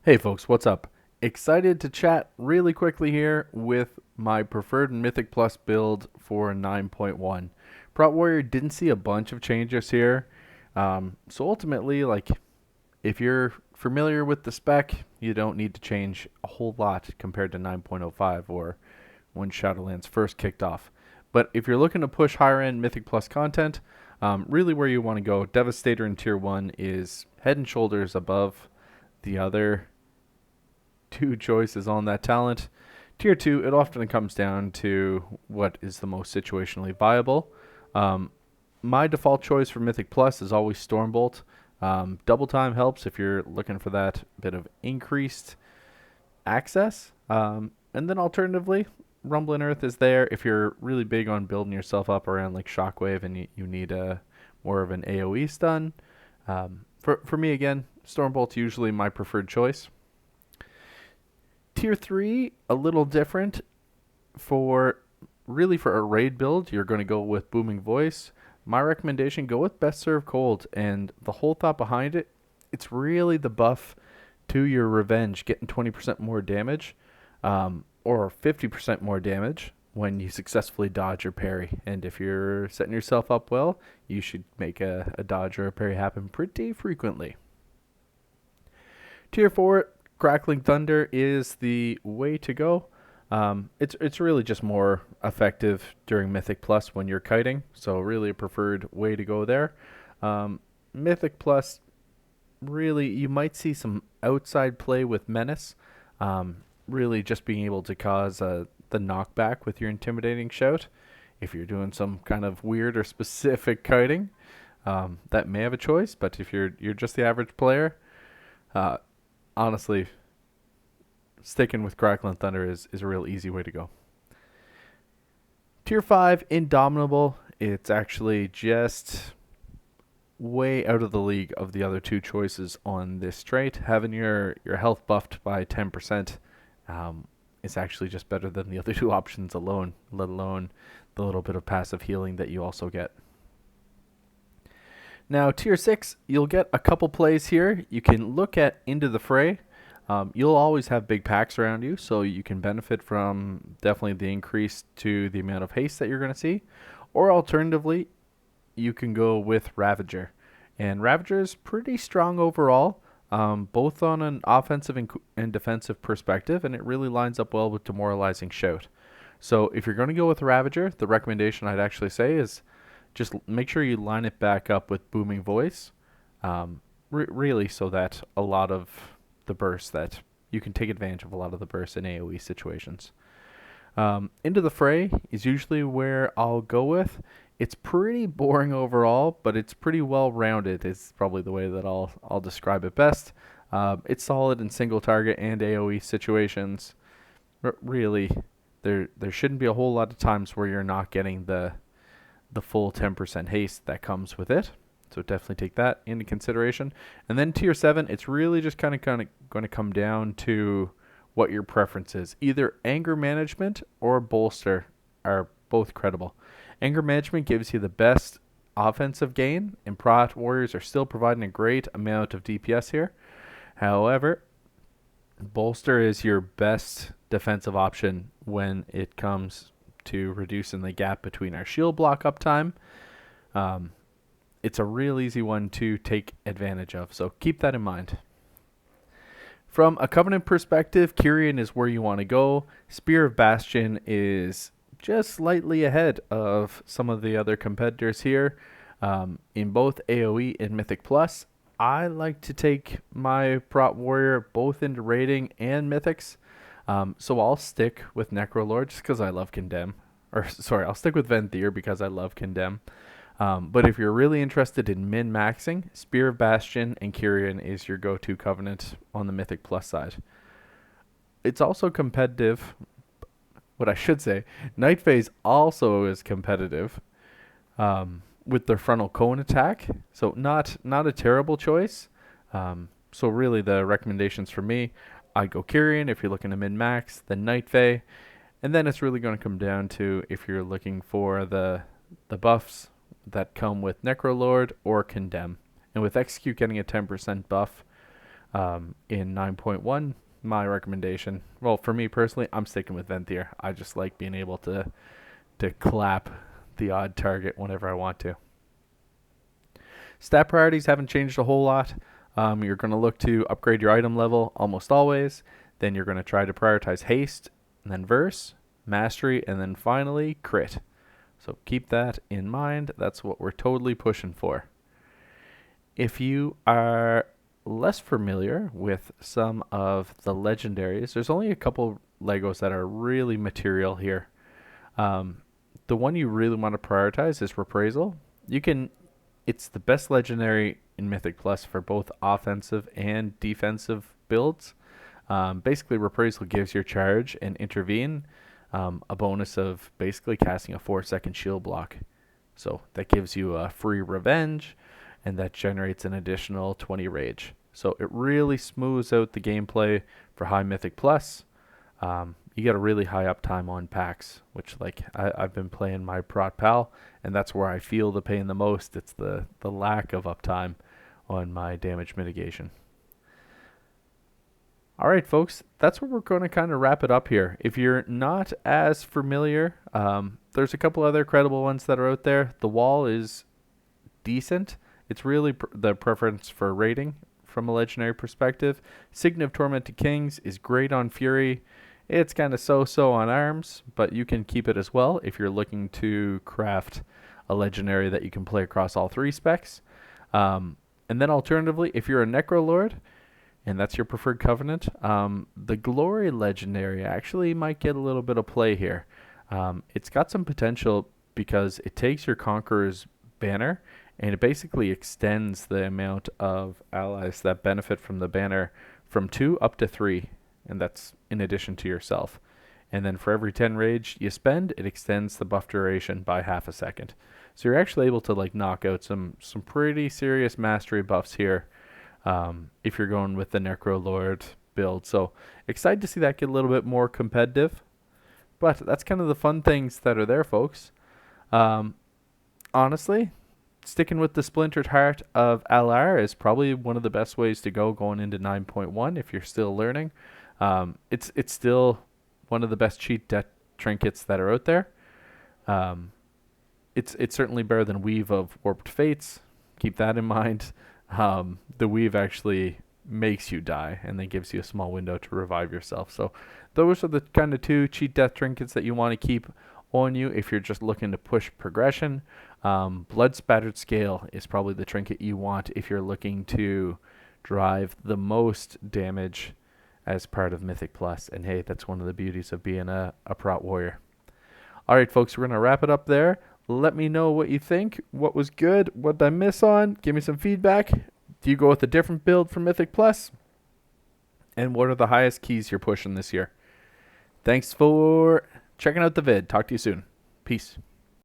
Hey folks, what's up? Excited to chat really quickly here with my preferred Mythic Plus build for 9.1. Prot Warrior didn't see a bunch of changes here. So ultimately, if you're familiar with the spec, you don't need to change a whole lot compared to 9.05 or when Shadowlands first kicked off. But if you're looking to push higher end Mythic Plus content, really where you want to go, Devastator in Tier 1 is head and shoulders above the other two choices on that talent. Tier 2, it often comes down to what is the most situationally viable. Um, my default choice for Mythic Plus is always Stormbolt. Double time helps if you're looking for that bit of increased access. And then alternatively, Rumbling Earth is there if you're really big on building yourself up around like Shockwave and you need a more of an AoE stun. For me, again, Stormbolt's usually my preferred choice. Tier 3, a little different. For a raid build, you're going to go with Booming Voice. My recommendation, go with Best Serve Cold. And the whole thought behind it, it's really the buff to your revenge, getting 20% more damage or 50% more damage when you successfully dodge or parry. And if you're setting yourself up well, you should make a dodge or a parry happen pretty frequently. Tier 4, Crackling Thunder is the way to go. It's really just more effective during Mythic Plus when you're kiting, so really a preferred way to go there. Mythic Plus, really, you might see some outside play with Menace. Really just being able to cause the knockback with your intimidating shout. If you're doing some kind of weird or specific kiting, that may have a choice, but if you're just the average player, honestly, sticking with Crackling Thunder is a real easy way to go. Tier 5, Indomitable. It's actually just way out of the league of the other two choices on this trait. Having your health buffed by 10% is actually just better than the other two options alone, let alone the little bit of passive healing that you also get. Now, Tier 6, you'll get a couple plays here. You can look at Into the Fray. You'll always have big packs around you, so you can benefit from definitely the increase to the amount of haste that you're going to see. Or alternatively, you can go with Ravager. And Ravager is pretty strong overall, both on an offensive and defensive perspective, and it really lines up well with Demoralizing Shout. So if you're going to go with Ravager, the recommendation I'd actually say is just make sure you line it back up with Booming Voice, really so that a lot of the bursts that you can take advantage of a lot of the bursts in AoE situations. Into the Fray is usually where I'll go with. It's pretty boring overall, but it's pretty well rounded is probably the way that I'll describe it best. It's solid in single target and AoE situations. Really, there shouldn't be a whole lot of times where you're not getting the full 10% haste that comes with it. So definitely take that into consideration. And then Tier 7, it's really just kind of going to come down to what your preference is. Either Anger Management or Bolster are both credible. Anger Management gives you the best offensive gain, and Prot Warriors are still providing a great amount of DPS here. However, Bolster is your best defensive option when it comes to reducing the gap between our shield block uptime. It's a real easy one to take advantage of, so keep that in mind. From a Covenant perspective, Kyrian is where you want to go. Spear of Bastion is just slightly ahead of some of the other competitors here. In both AoE and Mythic Plus, I like to take my Prot Warrior both into raiding and Mythics. So I'll stick with Necrolord just because I love Condemn. I'll stick with Venthyr because I love Condemn. But if you're really interested in min-maxing, Spear of Bastion and Kyrian is your go-to Covenant on the Mythic Plus side. It's also competitive. What I should say, Night Phase also is competitive with their frontal cone attack. So not a terrible choice. So really the recommendations for me, I'd go Kyrian if you're looking to min-max, then Night Phase. And then it's really going to come down to if you're looking for the buffs that come with Necrolord or Condemn. And with Execute getting a 10% buff, In 9.1, my recommendation, well, for me personally, I'm sticking with Venthyr. I just like being able to clap the odd target whenever I want to. Stat priorities haven't changed a whole lot. You're going to look to upgrade your item level almost always. Then you're going to try to prioritize haste, and then verse, mastery, and then finally crit. So keep that in mind. That's what we're totally pushing for. If you are less familiar with some of the legendaries, there's only a couple Legos that are really material here. The one you really want to prioritize is Reprisal. It's the best legendary in Mythic Plus for both offensive and defensive builds. Basically, Reprisal gives your charge and intervene a bonus of basically casting a 4-second shield block. So that gives you a free revenge, and that generates an additional 20 rage. So it really smooths out the gameplay for high Mythic Plus. You get a really high uptime on packs, which I've been playing my Prot pal, and that's where I feel the pain the most. It's the lack of uptime on my damage mitigation. All right, folks, that's where we're going to kind of wrap it up here. If you're not as familiar, there's a couple other credible ones that are out there. The Wall is decent. It's really the preference for rating from a legendary perspective. Signet of Tormented Kings is great on Fury. It's kind of so-so on arms, but you can keep it as well if you're looking to craft a legendary that you can play across all 3 specs. And then alternatively, if you're a Necrolord, and that's your preferred covenant, the Glory legendary actually might get a little bit of play here. It's got some potential because it takes your Conqueror's banner and it basically extends the amount of allies that benefit from the banner from 2 up to 3, and that's in addition to yourself. And then for every 10 rage you spend, it extends the buff duration by half a second. So you're actually able to knock out some pretty serious mastery buffs here if you're going with the Necrolord build. So excited to see that get a little bit more competitive. But that's kind of the fun things that are there, folks. Honestly, sticking with the Splintered Heart of Alar is probably one of the best ways to go going into 9.1 if you're still learning. It's still one of the best cheat death trinkets that are out there. It's certainly better than Weave of Warped Fates. Keep that in mind. The Weave actually makes you die and then gives you a small window to revive yourself. So those are the kind of 2 cheat death trinkets that you want to keep on you if you're just looking to push progression. Blood Spattered Scale is probably the trinket you want if you're looking to drive the most damage as part of Mythic Plus. And hey, that's one of the beauties of being a Prot warrior. All right, folks, we're going to wrap it up there. Let me know what you think. What was good? What did I miss on? Give me some feedback. Do you go with a different build for Mythic Plus? And what are the highest keys you're pushing this year? Thanks for checking out the vid. Talk to you soon. Peace.